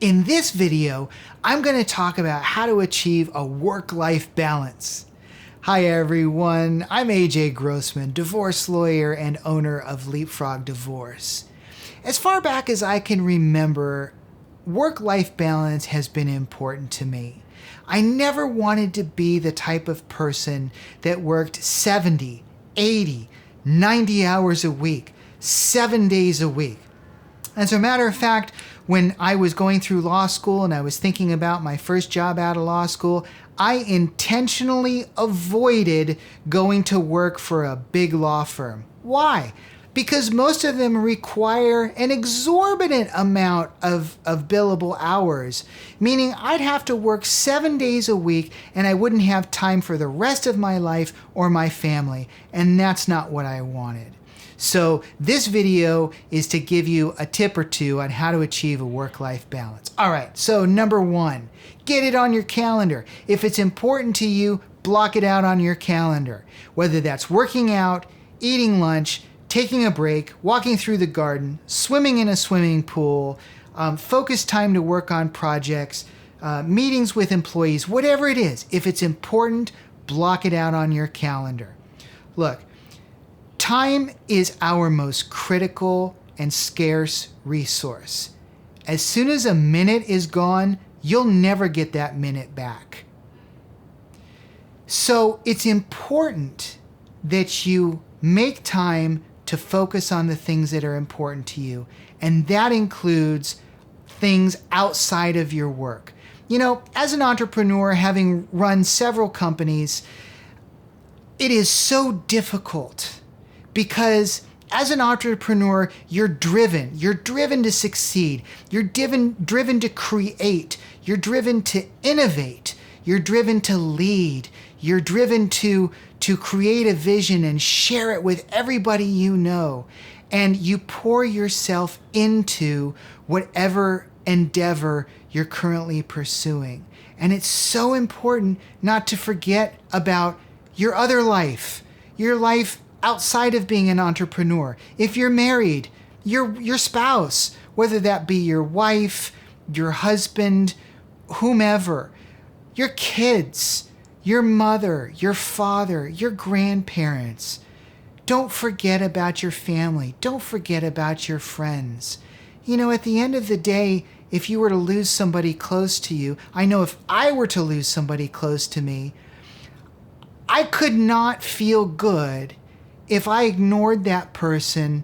In this video, I'm going to talk about how to achieve a work-life balance. Hi everyone, I'm AJ Grossman, divorce lawyer and owner of Leapfrog Divorce. As far back as I can remember, work-life balance has been important to me. I never wanted to be the type of person that worked 70, 80, 90 hours a week, 7 days a week. As a matter of fact, when I was going through law school and I was thinking about my first job out of law school, I intentionally avoided going to work for a big law firm. Why? Because most of them require an exorbitant amount of billable hours, meaning I'd have to work 7 days a week and I wouldn't have time for the rest of my life or my family, and that's not what I wanted. So this video is to give you a tip or two on how to achieve a work-life balance. All right, so number one, get it on your calendar. If it's important to you, block it out on your calendar. Whether that's working out, eating lunch, taking a break, walking through the garden, swimming in a swimming pool, focus time to work on projects, meetings with employees, whatever it is. If it's important, block it out on your calendar. Look, time is our most critical and scarce resource. As soon as a minute is gone, you'll never get that minute back. So it's important that you make time to focus on the things that are important to you, and that includes things outside of your work. You know, as an entrepreneur, having run several companies, it is so difficult because as an entrepreneur, you're driven to succeed, you're driven to create, you're driven to innovate, you're driven to lead, you're driven to create a vision and share it with everybody you know. And you pour yourself into whatever endeavor you're currently pursuing. And it's so important not to forget about your other life, your life outside of being an entrepreneur. If you're married, your spouse, whether that be your wife, your husband, whomever, your kids, your mother, your father, your grandparents. Don't forget about your family. Don't forget about your friends. You know, at the end of the day, if you were to lose somebody close to you, I know if I were to lose somebody close to me, I could not feel good if I ignored that person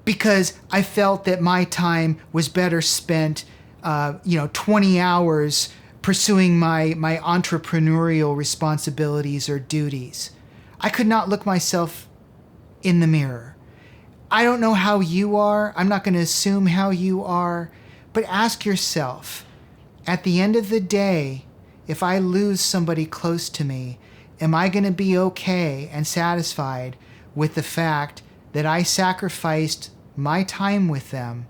because I felt that my time was better spent, 20 hours pursuing my entrepreneurial responsibilities or duties. I could not look myself in the mirror. I don't know how you are. I'm not going to assume how you are, but ask yourself, at the end of the day, if I lose somebody close to me, am I going to be okay and satisfied with the fact that I sacrificed my time with them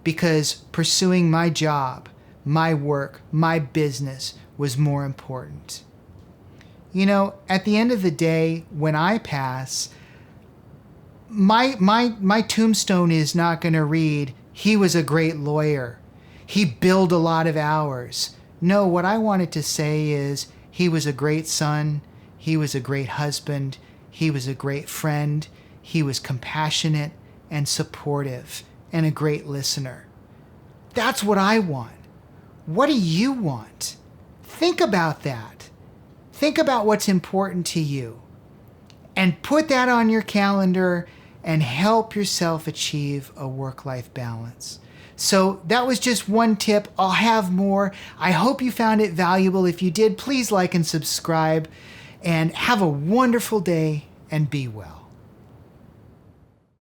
because pursuing my job, my work, my business was more important? You know, at the end of the day, when I pass, my tombstone is not going to read, "He was a great lawyer. He billed a lot of hours." No, what I wanted to say is, he was a great son. He was a great husband. He was a great friend. He was compassionate and supportive and a great listener. That's what I want. What do you want? Think about that. Think about what's important to you and put that on your calendar and help yourself achieve a work-life balance. So that was just one tip. I'll have more. I hope you found it valuable. If you did, please like and subscribe, and have a wonderful day and be well.